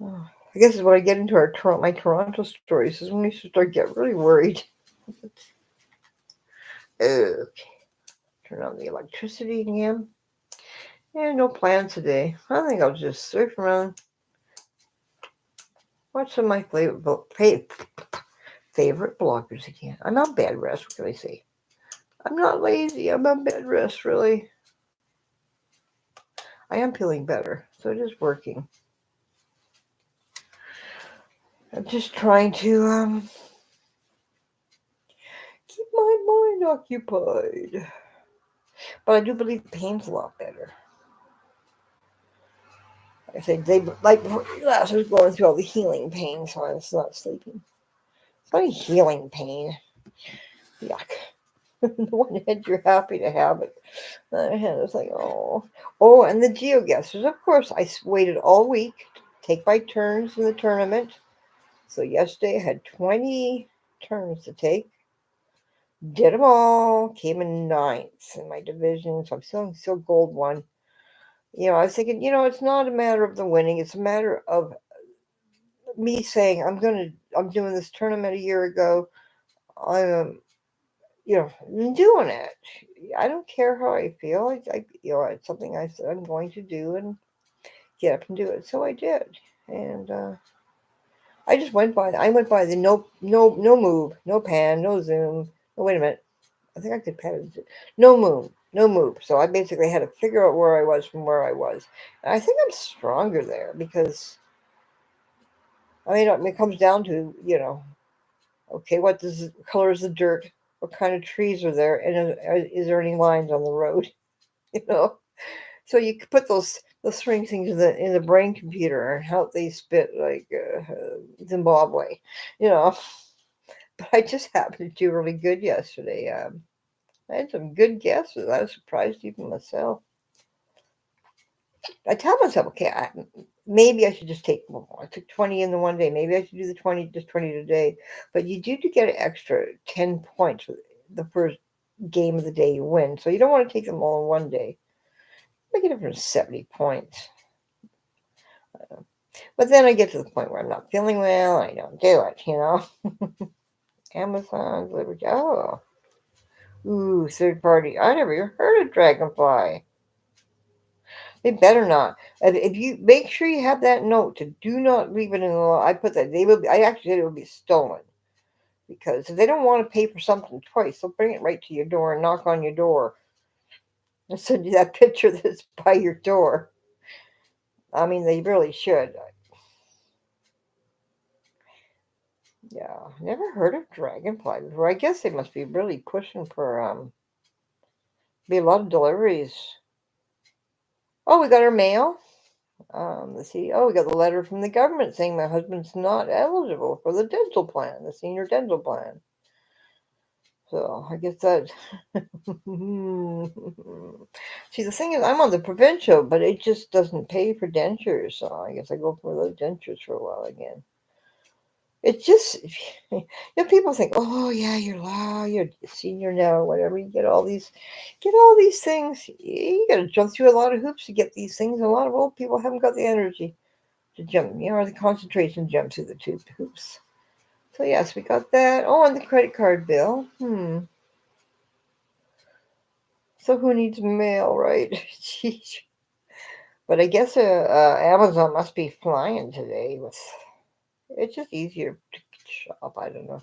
I guess is when I get into my Toronto stories is when we should start get really worried. Okay, turn on the electricity again. Yeah, no plans today. I think I'll just surf around, watch some of my favorite bloggers again. I'm on bed rest. What can I say? I'm not lazy. I'm on bed rest, really. I am feeling better, so it is working. I'm just trying to keep my mind occupied. But I do believe the pain's a lot better. Like I said, like last I was going through all the healing pain, so I was not sleeping. It's not a healing pain. Yuck. On the one hand, you're happy to have it. On the other hand, it's like, oh. Oh, and the geoguessers. Of course, I waited all week to take my turns in the tournament. So yesterday I had 20 turns to take. Did them all. Came in ninth in my division. So I'm still gold one. I was thinking, it's not a matter of the winning. It's a matter of me saying, I'm doing this tournament a year ago. I'm doing it. I don't care how I feel. It's something I said I'm going to do and get up and do it. So I did, and I just went by. I went by the no move, no pan, no zoom. Oh, wait a minute. I think I could pan it. No move. So I basically had to figure out where I was from where I was, and I think I'm stronger there because it comes down to okay, what color is the dirt? What kind of trees are there? And is there any lines on the road? You know, so you could put those three things in the brain computer and how they spit like Zimbabwe, you know. But I just happened to do really good yesterday. I had some good guesses. I was surprised even myself. I tell myself, okay, maybe I should just take more. I took 20 in the one day. Maybe I should do the 20, just 20 today. But you do to get an extra 10 points for the first game of the day you win. So you don't want to take them all in one day. Make a difference 70 points. But then I get to the point where I'm not feeling well. I don't do it. Amazon delivered. Oh, ooh, third party. I never even heard of Dragonfly. They better not. If you make sure you have that note to do not leave it in the law. I put that they will. I actually said it will be stolen because if they don't want to pay for something twice, they'll bring it right to your door and knock on your door and send you that picture that's by your door. I mean, they really should. Yeah, never heard of Dragonfly before. I guess they must be really pushing for be a lot of deliveries. Oh, we got our mail. Let's see. Oh, we got the letter from the government saying my husband's not eligible for the dental plan, the senior dental plan. So I guess that. See, the thing is, I'm on the provincial, but it just doesn't pay for dentures. So I guess I go for those dentures for a while again. It's just, people think, oh yeah, you're a senior now, whatever. You get all these things. You got to jump through a lot of hoops to get these things. A lot of old people haven't got the energy to jump, or the concentration jump through the two hoops. So yes, we got that. Oh, and the credit card bill. So who needs mail, right? Jeez. But I guess Amazon must be flying today. It's just easier to shop. I don't know.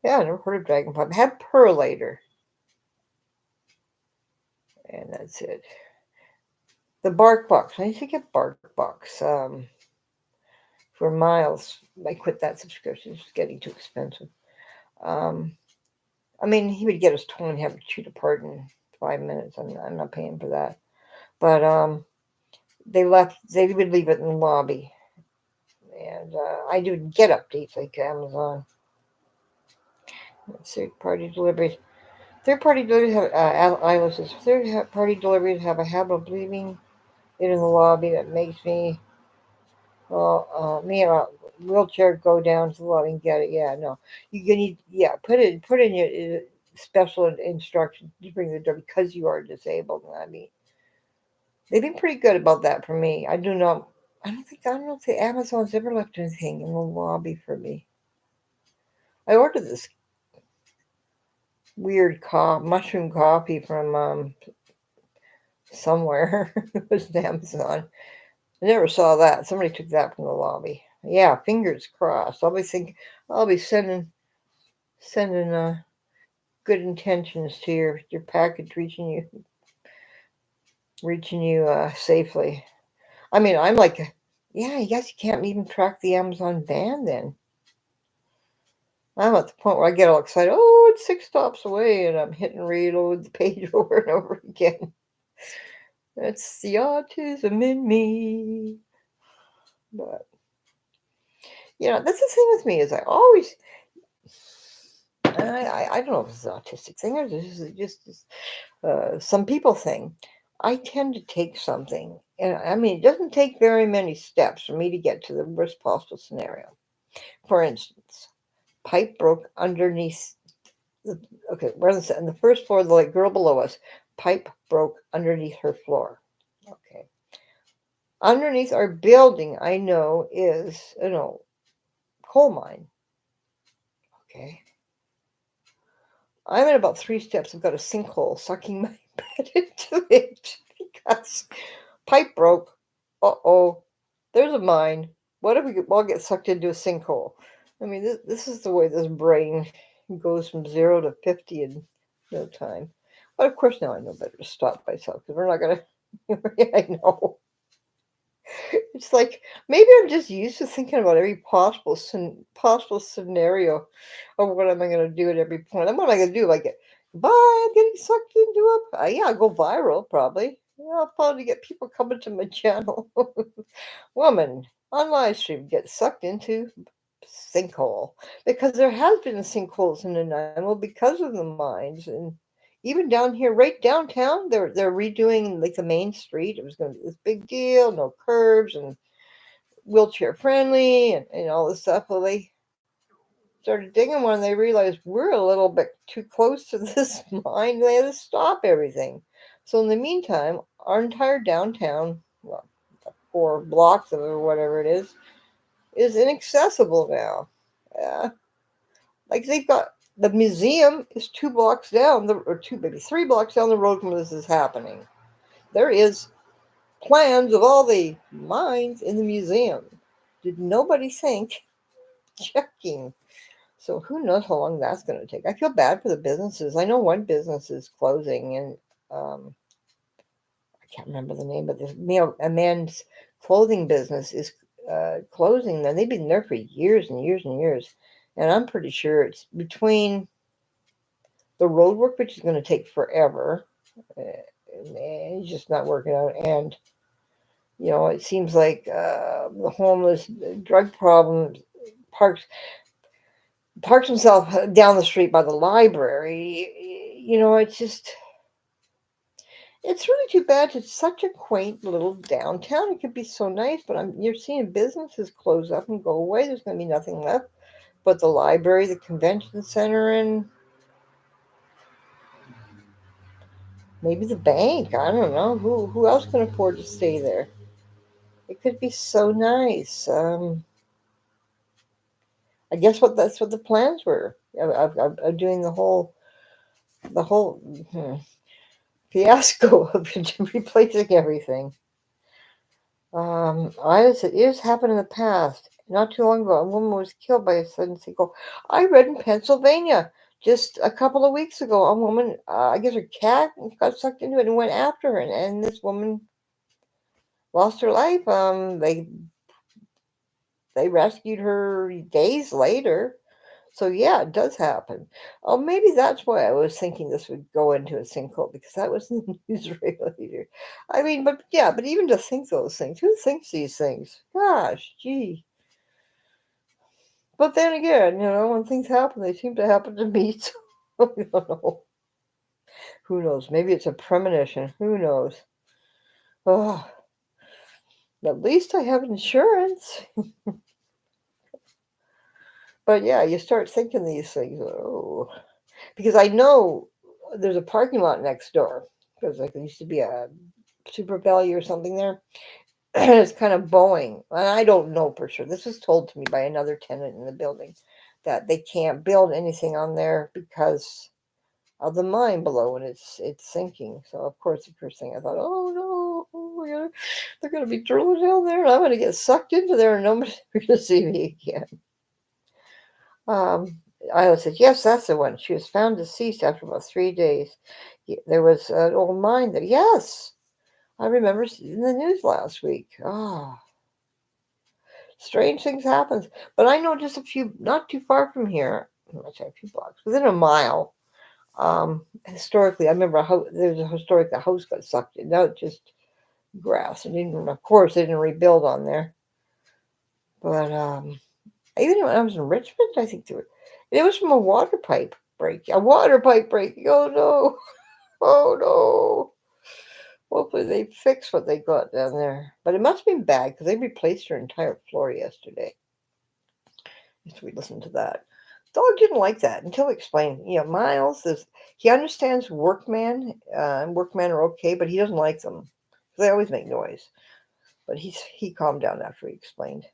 Yeah, I never heard of Dragonfly. I had Perlator, and that's it. The Bark Box. I used to get Bark Box for miles. I quit that subscription. It's getting too expensive. Um, I mean, he would get us told and have to shoot apart in 5 minutes. I'm not paying for that. But they would leave it in the lobby. And I do get updates like Amazon. Third party deliveries. Third party deliveries have, Isla says, third party deliveries have a habit of leaving it in the lobby that makes me and a wheelchair go down to the lobby and get it. Yeah, no. Need, put in your special instructions to bring the door because you are disabled. I mean, they've been pretty good about that for me. I don't know if the Amazon's ever left anything in the lobby for me. I ordered this weird mushroom coffee from somewhere. It was Amazon. I never saw that. Somebody took that from the lobby. Yeah, fingers crossed. I'll be sending good intentions to your package reaching you safely. I mean, I'm like, yeah, I guess you can't even track the Amazon van then. I'm at the point where I get all excited. Oh, it's 6 stops away, and I'm hitting reload the page over and over again. That's the autism in me. But that's the thing with me is I always. I don't know if it's an autistic thing or just some people thing. I tend to take something, and I mean, it doesn't take very many steps for me to get to the worst possible scenario. For instance, pipe broke underneath. We're on the first floor. The girl below us, pipe broke underneath her floor. Okay, underneath our building, I know is coal mine. Okay, I'm at about 3 steps. I've got a sinkhole sucking my bed into it because pipe broke. Uh-oh. There's a mine. What if we all get sucked into a sinkhole? I mean, this is the way this brain goes from 0 to 50 in no time. But of course, now I know better to stop myself because we're not going to. I know. It's like maybe I'm just used to thinking about every possible scenario of what am I going to do at every point. And what am I going to do? Like, bye, I'm getting sucked into it. Yeah, I'll go viral probably. Yeah, I'll probably get people coming to my channel. Woman on live stream gets sucked into sinkhole because there has been sinkholes in the Nile because of the mines and Even down here, right downtown, they're redoing like the main street. It was going to be this big deal, no curbs and wheelchair friendly and all this stuff. Well, they started digging one, and they realized we're a little bit too close to this mine. They had to stop everything. So in the meantime, our entire downtown, well, 4 blocks of it or whatever it is inaccessible now. Yeah, like they've got the museum is 2 blocks down, or two, maybe 3 blocks down the road from where this is happening. There is plans of all the mines in the museum. Did nobody think checking? So who knows how long that's going to take? I feel bad for the businesses. I know one business is closing, and I can't remember the name, but a man's clothing business is closing. And they've been there for years and years and years, and I'm pretty sure it's between the road work, which is going to take forever. It's just not working out, and it seems like the homeless, drug problem, parks parks himself down the street by the library. It's really too bad. It's such a quaint little downtown. It could be so nice, but you're seeing businesses close up and go away. There's going to be nothing left but the library, the convention center, and maybe the bank. I don't know who else can afford to stay there. It could be so nice. I guess that's what the plans were of doing the whole fiasco of replacing everything. It has happened in the past. Not too long ago, a woman was killed by a sudden sinkhole. I read in Pennsylvania just a couple of weeks ago, a woman, I guess her cat got sucked into it and went after her, and this woman lost her life. They rescued her days later. So yeah, it does happen. Oh, maybe that's why I was thinking this would go into a sinkhole, because that was in the news right later. I mean, but yeah, but even to think those things, who thinks these things? Gosh, gee. But then again, when things happen, they seem to happen to me. So I don't know. Who knows? Maybe it's a premonition. Who knows? Oh, at least I have insurance. But yeah, you start thinking these things. Oh, because I know there's a parking lot next door. Because like there used to be a Super Valley or something there. It's kind of Boeing. And I don't know for sure. This was told to me by another tenant in the building that they can't build anything on there because of the mine below, and it's sinking. So of course the first thing I thought, oh no, they're gonna be drilling down there, and I'm gonna get sucked into there, and nobody's gonna see me again. I said, yes, that's the one. She was found deceased after about 3 days. There was an old mine there. Yes, I remember in the news last week. Strange things happen. But I know just a few, not too far from here. I say a few blocks, within a mile. Historically, I remember there was a historic the house got sucked in. Now it's just grass, and of course they didn't rebuild on there. But even when I was in Richmond, I think it was from a water pipe break. A water pipe break. Oh no! Oh no! Hopefully they fix what they got down there. But it must have been bad because they replaced her entire floor yesterday. So we listened to that. Dog didn't like that until we explained. Miles he understands workman, and workmen are okay, but he doesn't like them. They always make noise. But he calmed down after he explained.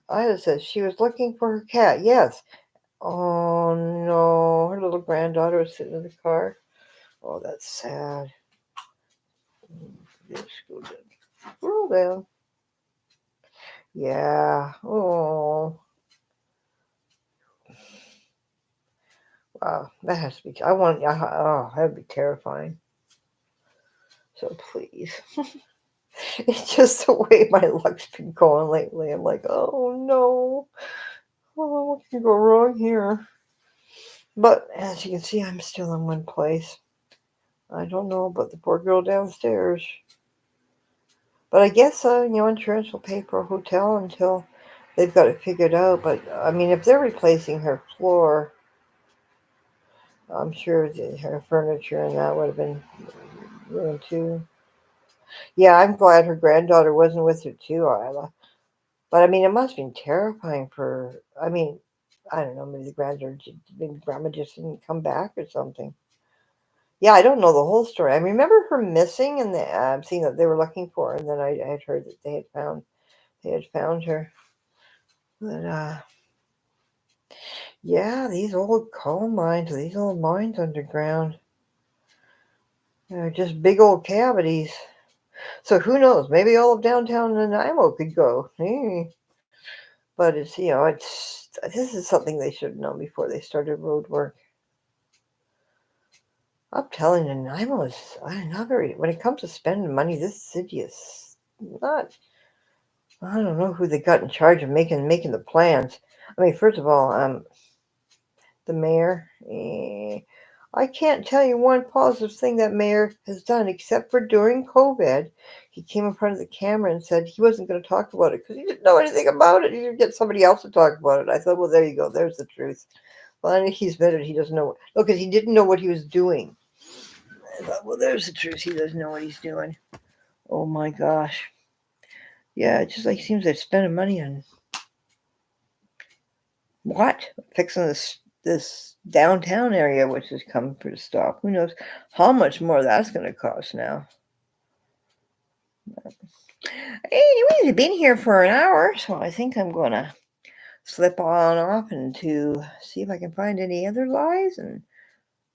Ida says she was looking for her cat. Yes. Oh no, her little granddaughter was sitting in the car. Oh, that's sad. Scroll down. Yeah. Oh. Wow, that has to be. That'd be terrifying. So please. It's just the way my luck's been going lately. I'm like, oh no. Oh, what can go wrong here? But as you can see, I'm still in one place. I don't know about the poor girl downstairs. But I guess, insurance will pay for a hotel until they've got it figured out. But, I mean, if they're replacing her floor, I'm sure her furniture and that would have been ruined too. Yeah, I'm glad her granddaughter wasn't with her too, Isla. But I mean, it must have been terrifying for. I mean, I don't know. Maybe the granddaughter, maybe grandma just didn't come back or something. Yeah, I don't know the whole story. I remember her missing, and seeing that they were looking for her, and then I had heard that they had found her. But yeah, these old coal mines, these old mines underground, they're just big old cavities. So who knows? Maybe all of downtown Nanaimo could go. But it's this is something they should have known before they started road work. I'm telling you, Nanaimo is not very. When it comes to spending money, this city is not. I don't know who they got in charge of making the plans. I mean, first of all, the mayor. I can't tell you one positive thing that mayor has done, except for during COVID, he came in front of the camera and said he wasn't going to talk about it because he didn't know anything about it. He would get somebody else to talk about it. I thought, well, there you go. There's the truth. Well, I think he's better. He doesn't know. No, because he didn't know what he was doing. I thought, well, there's the truth. He doesn't know what he's doing. Oh my gosh. Yeah, it just like seems they're spending money on what? Fixing this downtown area, which has come for a stop. Who knows how much more that's going to cost now? Anyways, I've been here for an hour, so I think I'm going to slip on off and to see if I can find any other lies and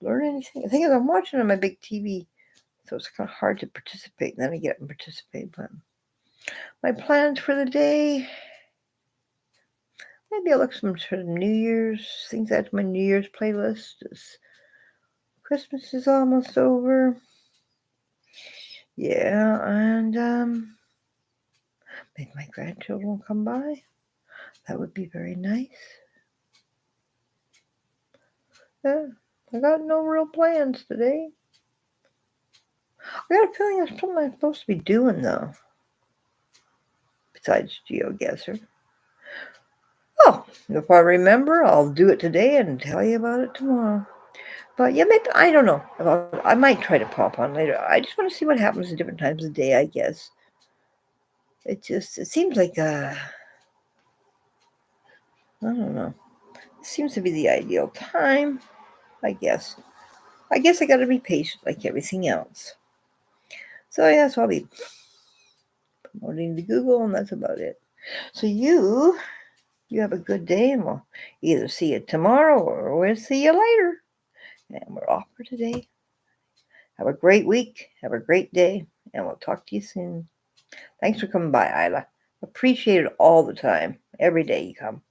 learn anything. The thing is, I'm watching on my big TV, so it's kind of hard to participate. And then I get up and participate. But my plans for the day, maybe I'll look some sort of New Year's things. That's my New Year's playlist. Christmas is almost over. Yeah, and maybe my grandchildren will come by. That would be very nice. Yeah, I got no real plans today. I got a feeling there's something I'm supposed to be doing though, besides GeoGuessr. Oh, if I remember, I'll do it today and tell you about it tomorrow. But yeah, maybe I don't know. I might try to pop on later. I just want to see what happens at different times of the day. I guess it seems like I don't know. It seems to be the ideal time. I guess. I guess I got to be patient like everything else. So yeah, so I'll be promoting to Google, and that's about it. So you have a good day, and we'll either see you tomorrow or we'll see you later. And we're off for today. Have a great week. Have a great day, and we'll talk to you soon. Thanks for coming by, Isla. Appreciate it all the time. Every day you come.